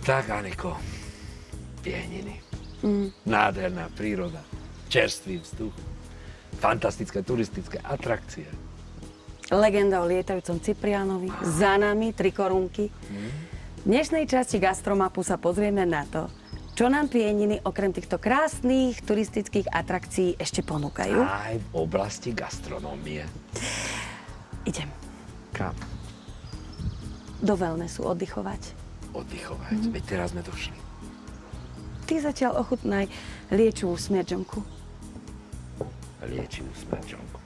Tak, Aniko, Pieniny. Nádherná príroda, čerstvý vzduch, fantastické turistické atrakcie. Legenda o lietajúcom Ciprianovi, za nami 3 korunky. V dnešnej časti Gastromapu sa pozrieme na to, čo nám Pieniny okrem týchto krásnych turistických atrakcií ešte ponúkajú. Aj v oblasti gastronómie. Idem Kam? do wellnessu oddychovať. Oddychovať. Veď teraz sme došli. Ty zatiaľ ochutnaj liečivú smierdžonku. Liečivú smrťonku.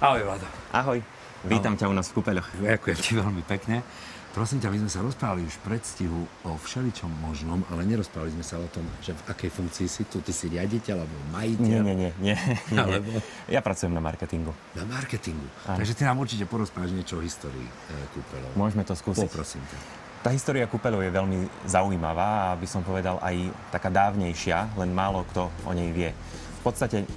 Ahoj, Vlado. Ahoj, vítam ťa u nás v kúpeľoch. Ďakujem ti veľmi pekne. Prosím ťa, my sme sa rozprávali už v predstihu o všeličom možnom, ale nerozprávali sme sa o tom, že v akej funkcii si tu. Ty si riaditeľ alebo majiteľ? Nie. Alebo? Ja pracujem na marketingu. Na marketingu. Áno. Takže ty nám určite porozprávaš niečo o histórii kúpeľov. Môžeme to skúsiť. Poprosím ťa. Tá história kúpeľov je veľmi zaujímavá a by som povedal aj taká dávnejšia, len málo kto o nej vie. V podstate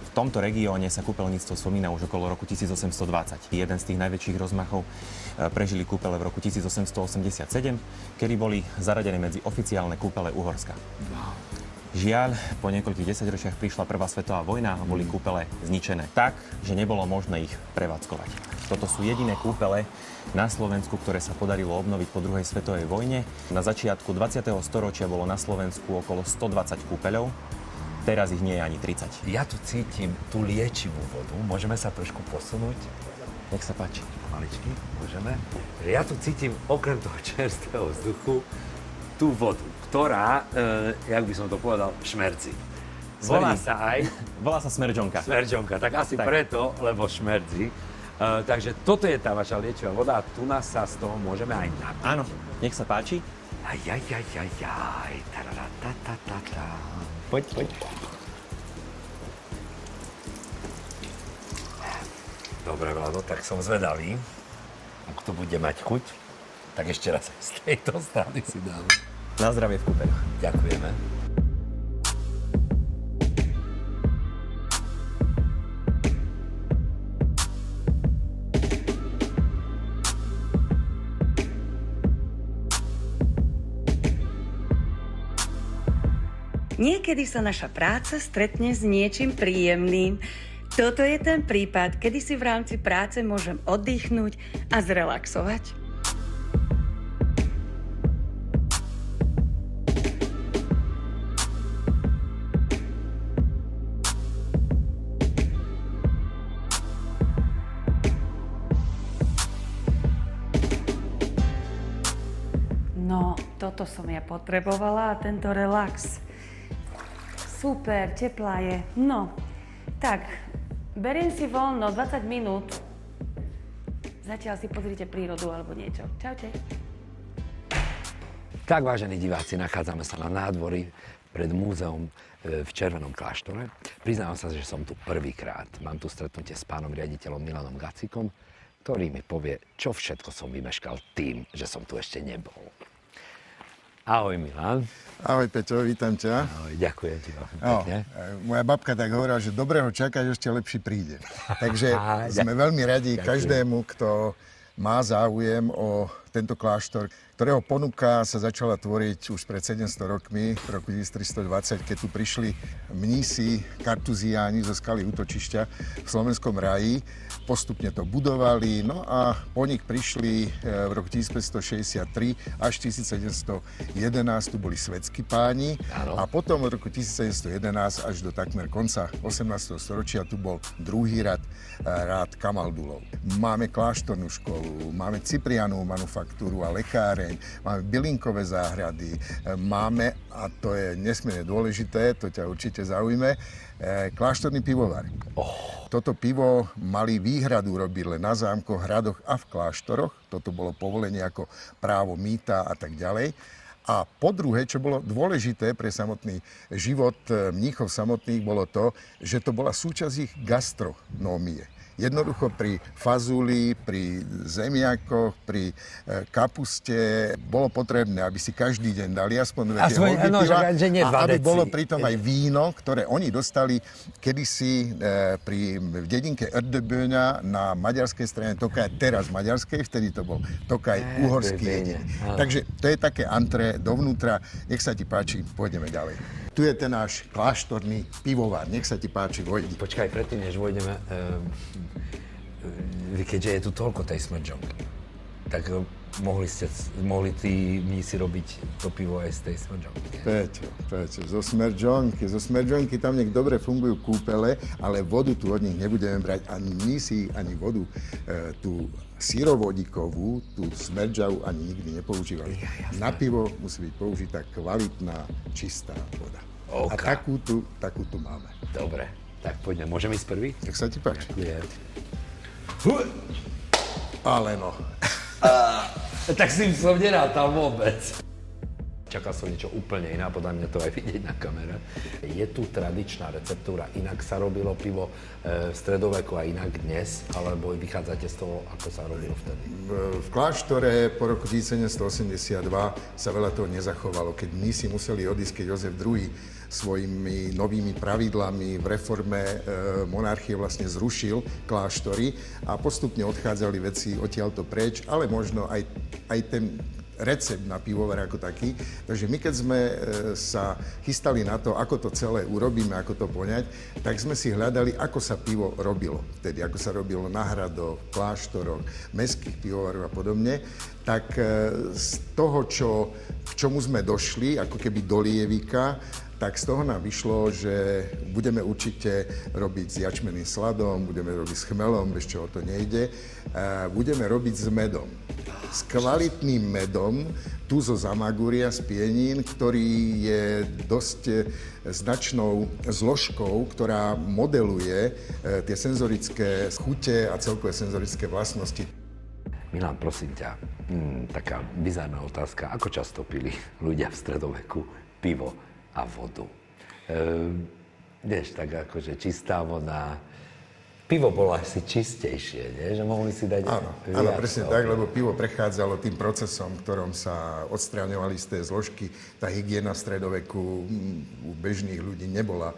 v tomto regióne sa kúpeľníctvo spomína už okolo roku 1820. Jeden z tých najväčších rozmachov prežili kúpele v roku 1887, kedy boli zaradené medzi oficiálne kúpele Uhorska. Žiaľ, po niekoľkých desaťročiach prišla prvá svetová vojna a boli kúpele zničené tak, že nebolo možné ich prevádzkovať. Toto sú jediné kúpele na Slovensku, ktoré sa podarilo obnoviť po druhej svetovej vojne. Na začiatku 20. storočia bolo na Slovensku okolo 120 kúpeľov. Teraz ich nie je ani 30. Ja tu cítim tú liečivú vodu. Môžeme sa trošku posunúť? Nech sa páči. Maličky, môžeme? Ja tu cítim, okrem toho čerstvého vzduchu, tú vodu, ktorá, jak by som to povedal, šmerci. Volá sa aj... Volá sa smerdžonka. Smerdžonka, tak asi Tak. preto, lebo šmerdzi. Takže toto je tá vaša liečivá voda a tu nás sa z toho môžeme aj napiť. Áno, nech sa páči. Aj. Poď. Dobre, Vlado, tak som zvedavý. Ak to bude mať chuť, tak ešte raz z tejto strany si dám. Na zdravie v kúpeľoch. Ďakujeme. Niekedy sa naša práca stretne s niečím príjemným. Toto je ten prípad, kedy si v rámci práce môžem oddychnúť a zrelaxovať. No, toto som ja potrebovala a tento relax. Super, teplá je. No, tak, beriem si voľno 20 minút. Zatiaľ si pozrite prírodu alebo niečo. Čaute. Tak, vážení diváci, nachádzame sa na nádvorí pred múzeum v Červenom kláštore. Priznávam sa, že som tu prvýkrát. Mám tu stretnutie s pánom riaditeľom Milanom Gacikom, ktorý mi povie, čo všetko som vymeškal tým, že som tu ešte nebol. Ahoj, Milan. Ahoj, Peťo, vítam ťa. Ahoj, ďakujem ti veľmi No, pekne. moja babka tak hovorila, že dobrého čakať, ešte lepší príde. Takže sme veľmi radi každému, kto má záujem o tento kláštor, ktorého ponuka sa začala tvoriť už pred 700 rokmi, v roku 1320, keď tu prišli mnísi kartuziáni zo skaly útočišťa v Slovenskom ráji. Postupne to budovali, no a po nich prišli v roku 1563 až 1711 tu boli svetskí páni. Áno. A potom od roku 1711 až do takmer konca 18. storočia tu bol druhý rád kamaldulov. Máme kláštornú školu, máme Ciprianovú manufaktúru a lekáreň, máme bylinkové záhrady, máme, a to je nesmierne dôležité, to ťa určite zaujme, kláštorný pivovar. Toto pivo mali výhradu robiť len na zámkoch, hradoch a v kláštoroch. Toto bolo povolenie ako právo mýta a tak ďalej. A po druhé, čo bolo dôležité pre samotný život mníchov samotných, bolo to, že to bola súčasť ich gastronómie. Jednoducho pri fazuli, pri zemiakoch, pri kapuste bolo potrebné, aby si každý deň dali aspoň dve tie holby piva a aby bolo pritom aj víno, ktoré oni dostali kedysi v dedinke Erdeböňa na maďarskej strane Tokaj, teraz maďarskej, vtedy to bol Tokaj uhorský jedine. Takže to je také antré dovnútra. Nech sa ti páči, pôjdeme ďalej. Tu je ten náš kláštorný pivovar. Nech sa ti páči, vojdi. Počkaj, predtým, než vojdeme, keďže je tu toľko tej smrdžonky, tak mohli tí mnísi robiť to pivo aj z tej smrdžonky. Peťo, zo smrdžonky tam nech dobre fungujú kúpele, ale vodu tu od nich nebudeme brať ani mnísi, ani vodu tú syrovodíkovú, tú smrdžavu ani nikdy nepoužívali. Na pivo musí byť použitá kvalitná, čistá voda. A takú tu máme. Dobre, tak poďme. Môžem ísť prvý? Nech sa ti páči. Ďakujem. Ale no. Tak si som nerátal vôbec. Čakal som niečo úplne iné, podľa mňa to aj vidieť na kamere. Je tu tradičná receptúra, inak sa robilo pivo v stredoveku a inak dnes, alebo vychádzate z toho, ako sa robilo vtedy? V kláštore po roku 1782 sa veľa toho nezachovalo, keď mnísi museli odísť, keď Jozef II svojimi novými pravidlami v reforme monarchie vlastne zrušil kláštory a postupne odchádzali veci odtiaľto preč, ale možno aj ten recept na pivovar ako taký. Takže my, keď sme sa chystali na to, ako to celé urobíme, ako to poňať, tak sme si hľadali, ako sa pivo robilo. Vtedy, ako sa robilo na hradoch, kláštoroch, mestských pivovarov a podobne. Tak z toho, k čomu sme došli, ako keby do lievika, tak z toho nám vyšlo, že budeme určite robiť s jačmeným sladom, budeme robiť s chmelom, bez čoho to nejde. Budeme robiť s medom. S kvalitným medom, tu zo Zamagúria, z Pienín, ktorý je dosť značnou zložkou, ktorá modeluje tie senzorické chute a celkové senzorické vlastnosti. Milan, prosím ťa, taká bizárna otázka. Ako často pili ľudia v stredoveku pivo a vodu? Vieš, tak akože čistá voda. Pivo bolo asi čistejšie, nie? Že mohli si dať Áno, presne tak, lebo pivo prechádzalo tým procesom, v ktorom sa odstraňovali z tej zložky. Tá hygiena v stredoveku u bežných ľudí nebola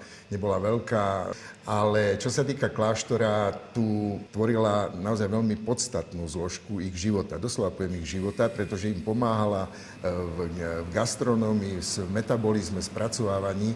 veľká. Ale čo sa týka kláštora, tu tvorila naozaj veľmi podstatnú zložku ich života. Doslova poviem ich života, pretože im pomáhala v gastronómii, v metabolizme, spracovávaní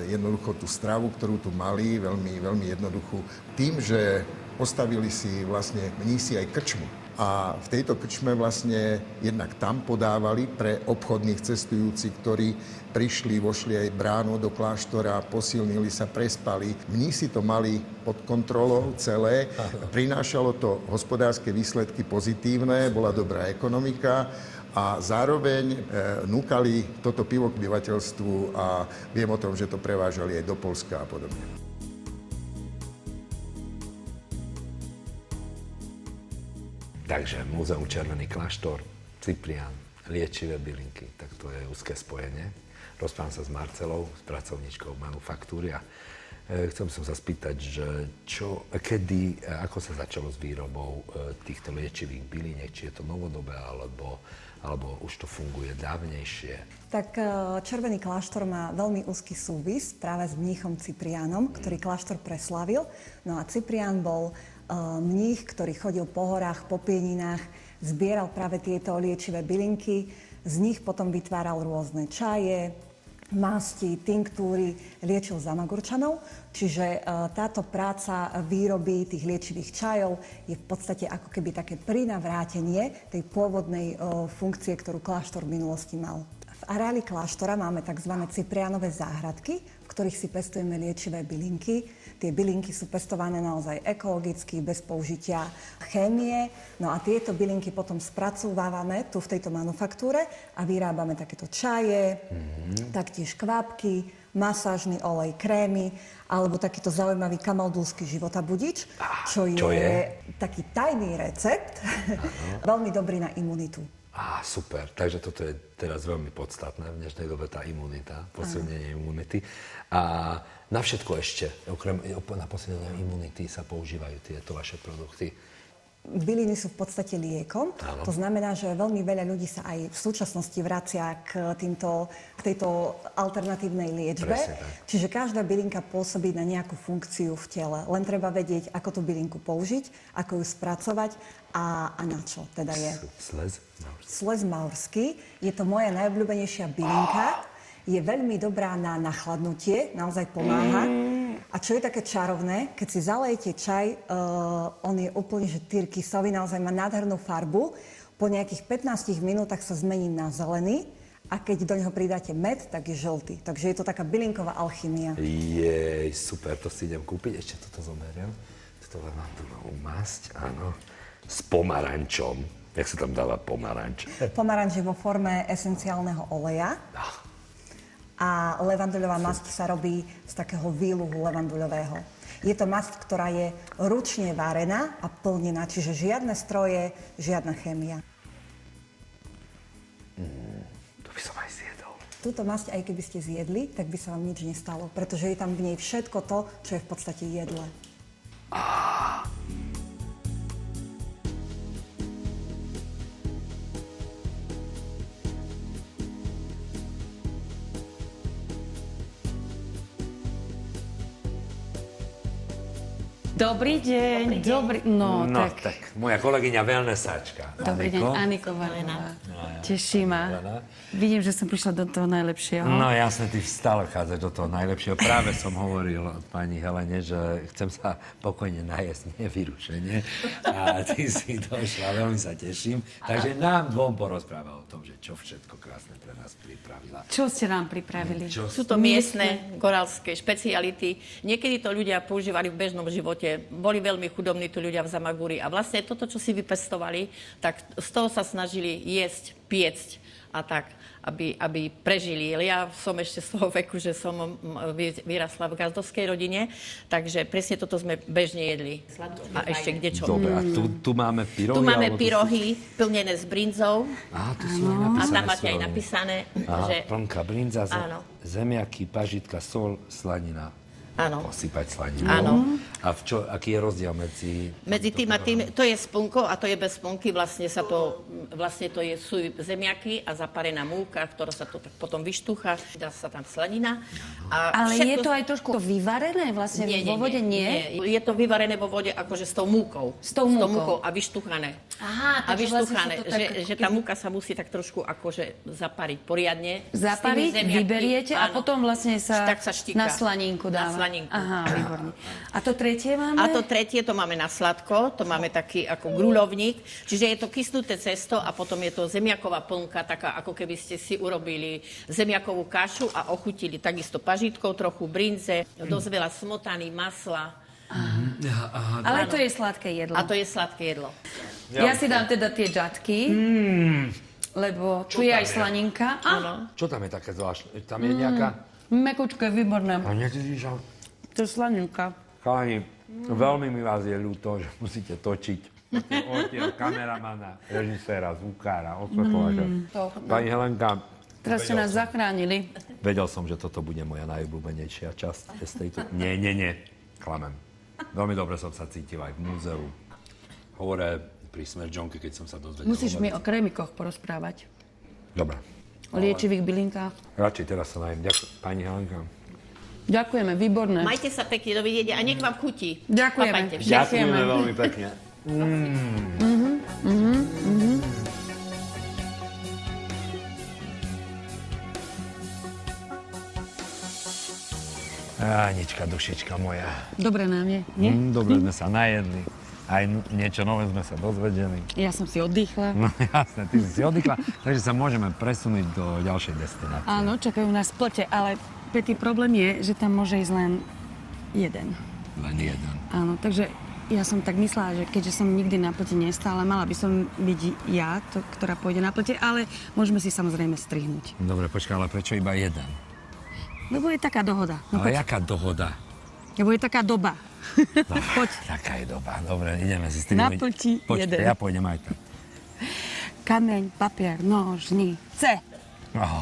jednoducho tú stravu, ktorú tu mali, veľmi, veľmi jednoduchú. Tým, že postavili si vlastne mnísi aj krčmu. A v tejto krčme vlastne jednak tam podávali pre obchodných cestujúcich, ktorí prišli, vošli aj bránou do kláštora, posilnili sa, prespali. Mnísi to mali pod kontrolou celé. Prinášalo to hospodárske výsledky pozitívne, bola dobrá ekonomika a zároveň núkali toto pivo k obyvateľstvu a viem o tom, že to prevážali aj do Poľska a podobne. Takže Múzeum Červený kláštor, Cyprián, liečivé bylinky, tak to je úzke spojenie. Rozprávam sa s Marcelou, s pracovníčkou manufaktúry a chcel som sa spýtať, že kedy, ako sa začalo s výrobou týchto liečivých byliniek, či je to novodobé, alebo už to funguje dávnejšie? Tak Červený kláštor má veľmi úzky súvis práve s mníchom Cypriánom, ktorý kláštor preslavil. No a Cyprián bol mních, ktorý chodil po horách, po Pieninách, zbieral práve tieto liečivé bylinky, z nich potom vytváral rôzne čaje, masti, tinktúry, liečil Zamagurčanov. Čiže táto práca výroby tých liečivých čajov je v podstate ako keby také prinavrátenie tej pôvodnej funkcie, ktorú kláštor v minulosti mal. V areáli kláštora máme tzv. Cypriánové záhradky, v ktorých si pestujeme liečivé bylinky. Tie bylinky sú pestované naozaj ekologicky, bez použitia chémie. No a tieto bylinky potom spracúvávame tu v tejto manufaktúre a vyrábame takéto čaje, taktiež kvapky, masážny olej, krémy, alebo takýto zaujímavý kamaldulský životabudič, čo je taký tajný recept, veľmi dobrý na imunitu. Super. Takže toto je teraz veľmi podstatné v dnešnej dobe, tá imunita, posilnenie imunity. A na všetko ešte, okrem na posilnenie imunity sa používajú tieto vaše produkty. Byliny sú v podstate liekom. Áno. To znamená, že veľmi veľa ľudí sa aj v súčasnosti vracia k tejto alternatívnej liečbe. Presne tak. Čiže každá bylinka pôsobí na nejakú funkciu v tele. Len treba vedieť, ako tú bylinku použiť, ako ju spracovať a na čo teda je. Slez maurský. Je to moja najobľúbenejšia bylinka. Je veľmi dobrá na nachladnutie, naozaj pomáha. A čo je také čarovné, keď si zalejete čaj, on je úplne že tyrkysový, naozaj má nádhernú farbu. Po nejakých 15 minútach sa zmení na zelený a keď do neho pridáte med, tak je žltý. Takže je to taká bylinková alchymia. Jej, super, to si idem kúpiť. Ešte toto zoberiem. Toto levandulovú masť, áno. S pomarančom. Jak sa tam dáva pomaranč? Pomaranč je vo forme esenciálneho oleja. A levanduľová masť sa robí z takého výluhu levanduľového. Je to masť, ktorá je ručne varená a plnená, čiže žiadne stroje, žiadna chémia. To by som aj zjedol. Túto masť, aj keby ste zjedli, tak by sa vám nič nestalo, pretože je tam v nej všetko to, čo je v podstate jedle. Dobrý deň. No, tak. Moja kolegyňa wellnessačka. Dobrý deň, Aniko Valená. Teší ma. Vidím, že som prišla do toho najlepšieho. No jasne, ty stále vchádzaš do toho najlepšieho. Práve som hovoril pani Helene, že chcem sa pokojne najesť, nevyrušenie. A ty si došla, veľmi sa teším. Takže nám dvom porozpráva o tom, že čo všetko krásne pre nás pripravila. Čo ste nám pripravili? Sú to miestne goralské špeciality. Niekedy to ľudia používali v bežnom živote. Boli veľmi chudobní tu ľudia v Zamagúri. A vlastne toto, čo si vypestovali, tak z toho sa snažili jesť, piecť a tak, aby prežili. Ja som ešte z toho veku, že som vyrasla v gazdovskej rodine, takže presne toto sme bežne jedli. A ešte kde čo. Dobre, a tu máme pyrohy? Tu máme pyrohy plnené s brinzou. Tu sú aj napísané. A tam máte aj napísané, že... Plnká brinza, Áno. zemiaky, pažitka, sol, slanina. Áno. Posypať slaninou. Áno. A aký je rozdiel medzi tým a tým, to je s plnkou a to je bez plnky, vlastne sú zemiaky a zaparená múka, ktorá sa to tak potom vyštúcha, dá sa tam slanina. Ale je to aj trošku vyvarené vlastne vo vode? Nie. Je to vyvarené vo vode akože s tou múkou. S tou múkou. A vyštúchané. Aha, a takže vyštúchané, vlastne sa to že tá múka sa musí tak trošku akože zapariť poriadne. Zapariť, vyberiete a potom vlastne sa štíka. na slaninku dáva. Aha, výborne. A to tretie máme? A to tretie, to máme na sladko, to máme taký ako grulovník, čiže je to kysnuté cesto a potom je to zemiaková plnka, taká ako keby ste si urobili zemiakovú kašu a ochutili takisto pažitkou, trochu brinze, dosť veľa smotany, masla. Ale to je sladké jedlo. A to je sladké jedlo. Ja si dám teda tie džatky, lebo tu je aj slaninka. Čo tam je také zvláštne? Tam je nejaká... Mekučké, výborné. A nevidíš, To je slaninka. Chalani, veľmi mi vás je ľúto, že musíte točiť. Odtiaľ kameramana, režiséra, zvukára, osvetľovača. Pani Helenka, Teraz ste nás zachránili. vedel som, že toto bude moja najobľúbenejšia časť z tejto... Nie, klamem. Veľmi dobre som sa cítil aj v múzeu. Hore pri Smerdžonke, keď som sa dozvedel. Musíš mi o krémikoch porozprávať. Dobre. O liečivých bylinkách. Radšej teraz sa najem. Ďakujem, pani Helenka. Ďakujeme, výborné. Majte sa pekne, dovidenia a nech vám chutí. Ďakujeme. Papajte všetci. Ďakujeme veľmi pekne. Anička, dušička moja. Dobre nám je, nie? Dobre sme sa najedli. Aj niečo nové sme sa dozvedeli. Ja som si oddychla. No jasné, ty si oddychla, takže sa môžeme presunúť do ďalšej destinácie. Áno, čakajú nás plote, ale Peti, problém je, že tam môže ísť len jeden. Len jeden. Áno, takže ja som tak myslela, že keďže som nikdy na plete nestála, mala by som byť ja, ktorá pôjde na plete, ale môžeme si samozrejme strihnúť. Dobre, počkaj, ale prečo iba jeden? Lebo je taká dohoda. No, Ale poď. jaká dohoda? Lebo je taká doba. No, Poď. taká je doba. Dobre, ideme si strihnúť. Na plti Počkaj, jeden. ja pôjdem aj tak. kameň, papier, nožnice.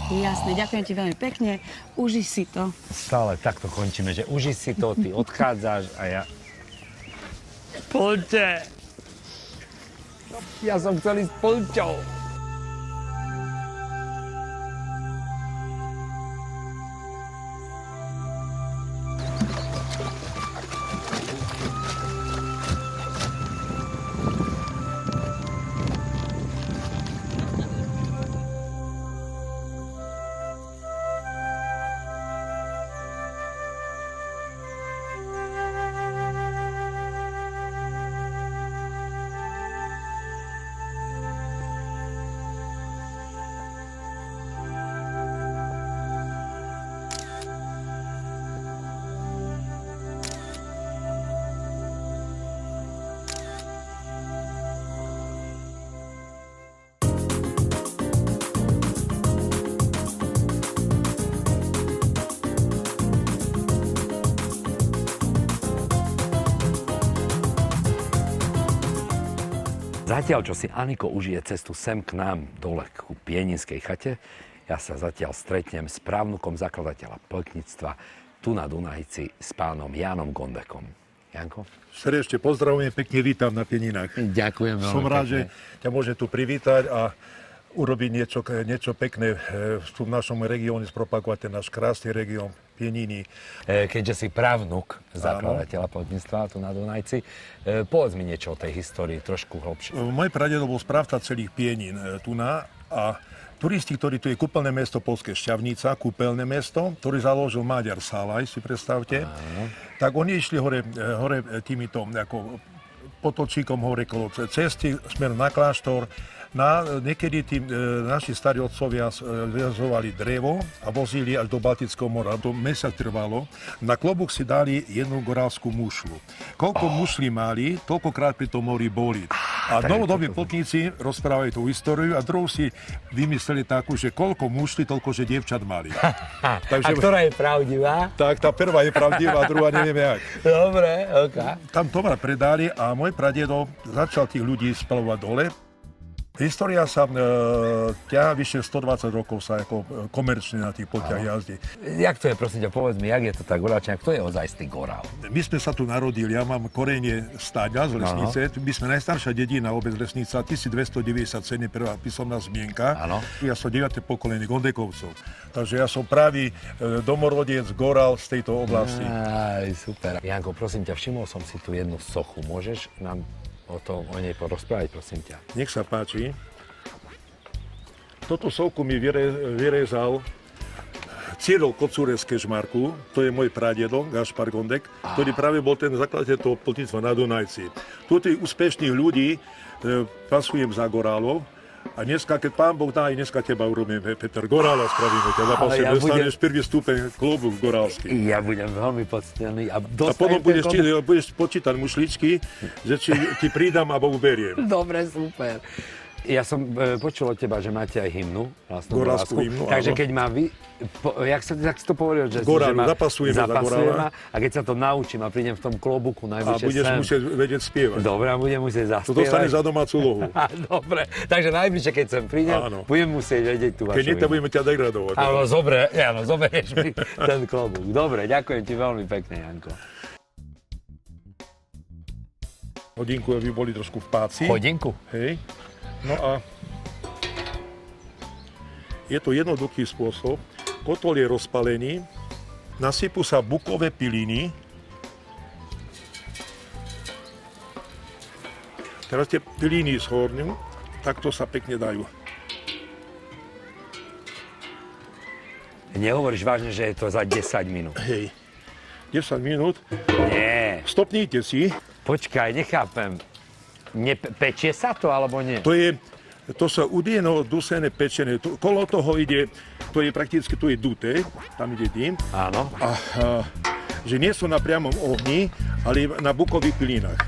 Jasné, ďakujem ti veľmi pekne. Uži si to. Stále takto končíme, že uži si to, ty odchádzaš a ja... Poďte! Ja som chcel ísť s Poľťou. Zatiaľ, čo si Aniko užije cestu sem k nám dole ku Pieninskej chate, ja sa zatiaľ stretnem s právnukom zakladateľa poľkníctva tu na Dunajci s pánom Jánom Gondekom. Janko? Srdečne pozdravujem, pekne vítam na Pieninách. Ďakujem veľmi Som rád, pekne. že ťa môžem tu privítať a urobiť niečo pekné tu v našom regióne, spropagovať ten náš krásny región Pieniny. Keďže si právnuk zakladateľa poľkníctva tu na Dunajci, povedz mi niečo o tej histórii, trošku hlbšie. Môj pradedo bol správca celých Pienín tu na a turisti, ktorí tu je kúpeľné mesto Polské Šťavnica, kúpeľné mesto, ktorý založil Maďar Salaj, si predstavte, tak oni išli hore týmito ako potočíkom hore kolo cesty, smer na kláštor. Niekedy naši starí otcovia vyvezovali drevo a vozili až do Baltického mora. To mesiac trvalo. Na klobúk si dali jednu gorálskú mušlu. Koľko mušlí mali, toľkokrát pri tom mori boli. A novodobí potníci rozprávajú tú históriu a druhú si vymysleli takú, že koľko mušlí, toľko, že dievčat mali. Takže, a ktorá je pravdivá? Tak, tá prvá je pravdivá, druhá neviem jak. Dobre, ok. Tam tovar predali a môj pradedo začal tých ľudí spalovať dole. História sa ťahá vyše 120 rokov sa ako komerčne na tých poťah jazdí. Jak to je, prosím ťa, povedz mi, jak je to tá gorálčina, kto je ozajstný gorál? My sme sa tu narodili, ja mám korenie Stáďa z Lesnice, my sme najstaršia dedina obec Lesnica, 1297, prvá písomná zmienka. Áno. Ja som 9. pokolenie Gondekovcov, takže ja som pravý domorodec, gorál z tejto oblasti. Aj, super. Janko, prosím ťa, všimol som si tu jednu sochu, môžeš nám o nej porozprávať, prosím ťa. Nech sa páči. Toto sochu mi vyrezal Cyril Kocúrez z Kežmarku, to je môj pradedo, Gašpar Gondek, ktorý práve bol ten zakladateľ toho poľkníctva na Dunajci. Tu tých úspešných ľudí pasujem za gorálov. A dneska, keď pán Boh dá, aj dneska teba urobíme, Peter, gorála spravíme ťa, zapasím, dostaneš prvý stupeň klobúk gorálsky. Ja budem veľmi poctený. A potom budeš počítať mušličky, že či ti pridám a Bohu beriem. Dobre, super. Ja som počul od teba, že máte aj hymnu, vlastnú gorálskú hymnu, takže áno. keď má jak si to povedal, že gorálu, že zapasujeme za gorála. A keď sa to naučím a prídem v tom klobúku najvyššie sem. A budeš musieť vedieť spievať. Dobre, a budem musieť zaspievať. To dostaneš za domácu úlohu. Dobre, takže najbližšie, keď sem prídem, budem musieť vedieť tú vašu hymnu. Keď nie, budeme ťa degradovať. Áno, zoberieš mi ten klobúk. Dobre, ďakujem ti veľmi pekne, Janko. Hodinku, aby boli trošku v páci. Hodinku? Hej. No a je to jednoduchý spôsob. Kotol je rozpalený, nasypú sa bukové piliny. Teraz tie piliny zhornú, takto sa pekne dajú. Nehovoríš vážne, že je to za 10 minút? Hej, 10 minút. Nie. Stopnite si. Počkaj, nechápem. Pečie sa to, alebo nie? To sa udeno dusené pečené. Kolo toho ide, to je prakticky, tu je duté, tam ide dým. Áno. A že nie sú na priamom ohni, ale na bukových pilinách.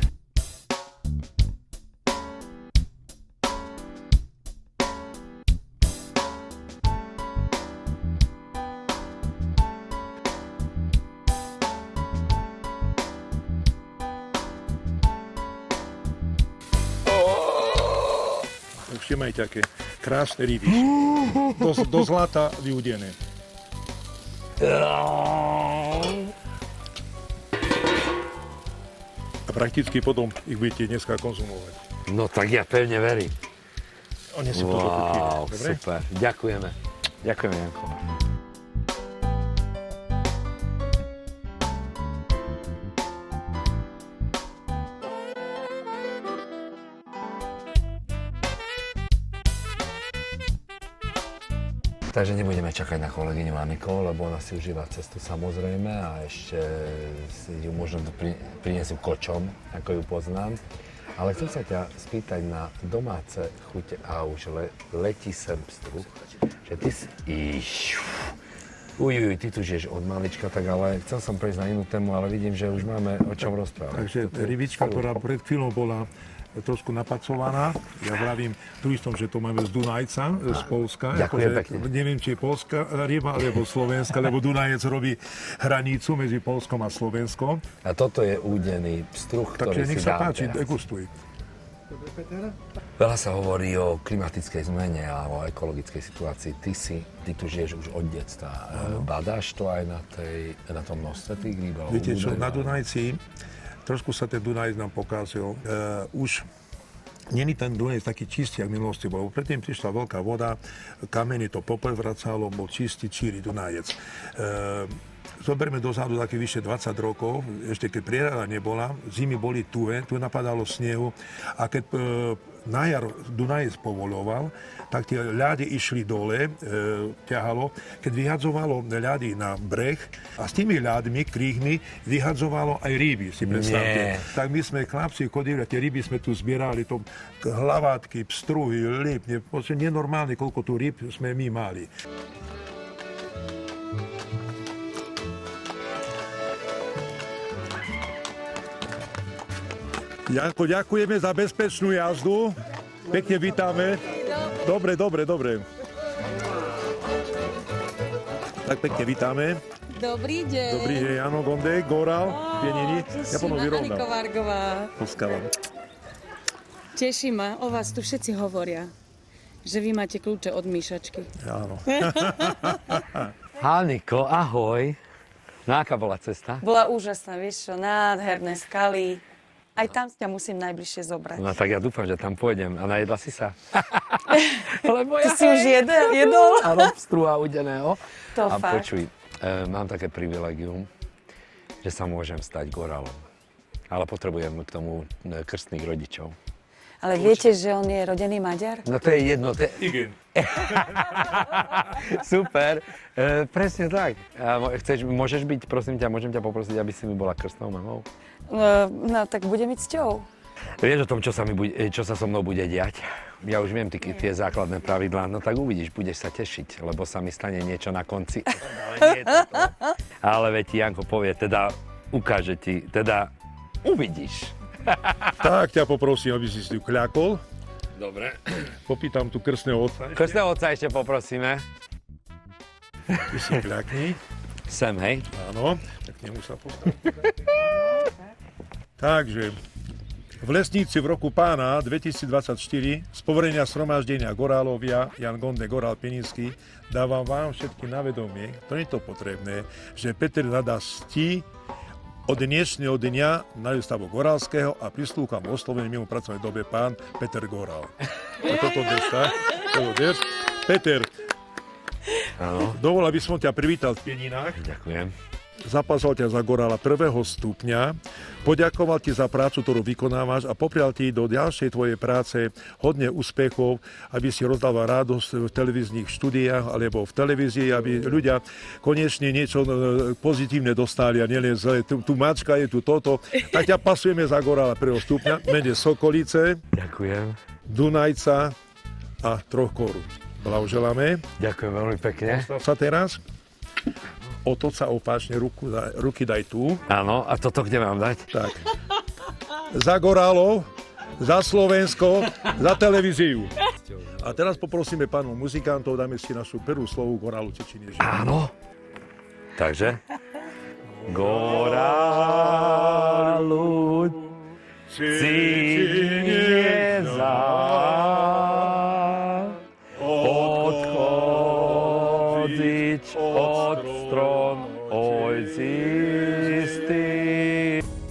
všimajte, aké krásne ryby. Do zlata vyúdené. A prakticky potom ich budete dneska konzumovať. No tak ja pevne verím. Oni si to dochutíme. Wow, Dobre? super. Ďakujeme. Ďakujeme, Janko. Takže nebudeme čakať na kolegyňu Aniku, lebo ona si užíva cestu samozrejme a ešte si ju možno prinesú kočom, ako ju poznám. Ale chcem sa ťa spýtať na domáce chute a už letí sem pstruh, že ty si... ty tu žiješ od malička, tak ale chcel som prejsť na inú tému, ale vidím, že už máme o čom rozprávať. Takže rybička, ktorá pred chvíľou bola trošku napacovaná. Ja vravím turistom, že to máme z Dunajca, z Polska. Ďakujem pekne. Neviem, či je polská ryba, alebo slovenská, lebo Dunajec robí hranicu medzi Polskom a Slovenskom. A toto je údený pstruh, ktorý Takže si nech sa dám páči, teraz. degustuj. Veľa sa hovorí o klimatickej zmene a o ekologickej situácii. Ty tu žiješ už od detstva. Badáš to aj na tom množstve tých rýb? Viete čo, na Dunajci, trošku sa ten Dunaj nám pokázal. Už není ten Dunaj taký čistý, jak v minulosti bol. Predtým prišla veľká voda, kameny to poprevracalo, bol čistý, číry Dunajec. Zoberme dozadu také vyše 20 rokov, ešte keď prierada nebola, zimy boli tuhé, tu napadalo snehu a keď na jar Dunajec povoloval, tak tie ľady išli dole, ťahalo, keď vyhadzovalo ľady na breh a s tými ľadmi, kríhmi, vyhadzovalo aj ryby, si predstavte. Tak my sme chlapci chodili a tie ryby sme tu zbierali, to hlavátky, pstruhy, líp, nenormálne, koľko tu ryb sme my mali. Janko, ďakujeme za bezpečnú jazdu. Pekne vítame. Dobre. Tak pekne vítame. Dobrý deň. Dobrý deň, Jano Gonde, Goral, Pieniny. Ja potom vyrovnám. Anika Vargová. Poskávam. Teší ma, o vás tu všetci hovoria, že vy máte kľúče od myšačky. Áno. Haniko, ahoj. No aká bola cesta? Bola úžasná, vieš čo, nádherné skaly. Aj tam ťa musím najbližšie zobrať. No tak ja dúfam, že tam pôjdem. A najedla si sa? Lebo Ty si už jedol? Áno, pstruha udeného. To A fakt. počuj, mám také privilegium, že sa môžem stať goralom. Ale potrebujem k tomu krstných rodičov. Ale viete, že on je rodený Maďar? No to je jedno. Igen. Super, presne tak. A môžeš byť, prosím ťa, môžem ťa poprosiť, aby si mi bola krstnou mamou? No, tak bude mi cťou. Vieš o tom, čo sa so mnou bude diať? Ja už viem tie základné pravidlá, no tak uvidíš, budeš sa tešiť, lebo sa mi stane niečo na konci. Ale nie je to to. Ale veď ti Janko povie, teda ukáže ti, teda uvidíš. Tak ťa poprosím, aby si tu kľakol. Dobre. Popýtam tu krstného otca. Krstného otca ešte poprosíme. Ty si kľakni. Sem, hej. Áno, tak k nemu sa postav. Takže, v Lesníci v roku pána 2024 z poverenia zhromaždenia Gorálovia Jan Gonde Gorál Pieninský dávam vám všetky na vedomie, to je to potrebné, že Peter nadá cti od dnešného dňa na výstavu Gorálskeho a prislúcham oslovene mimo pracovnej dobe pán Peter Gorál. A toto dnes, tak? Toto dnes. Peter, dovol, aby som ťa privítal v Pieninách. Ďakujem. Zapásal ťa za Gorála 1. stupňa, poďakoval ti za prácu, ktorú vykonávaš a poprial ti do ďalšej tvojej práce hodne úspechov, aby si rozdával radosť v televíznych štúdiách alebo v televízii, aby ľudia konečne niečo pozitívne dostali a nielen zle. Tu mačka je, tu toto. Tak ťa pasujeme za Gorála 1. stupňa, mene Sokolice, Ďakujem. Dunajca a 3 korún. Blahoželáme. Ďakujem veľmi pekne. Postav sa teraz. Otoč sa opáčne, ruky daj tu. Áno, a toto kde mám dať? Tak. Za Gorálov, za Slovensko, za televíziu. A teraz poprosíme pánov muzikantov, dáme si našu prvú slovu Gorálu Čečine. Áno. Takže. Gorálu Čečine za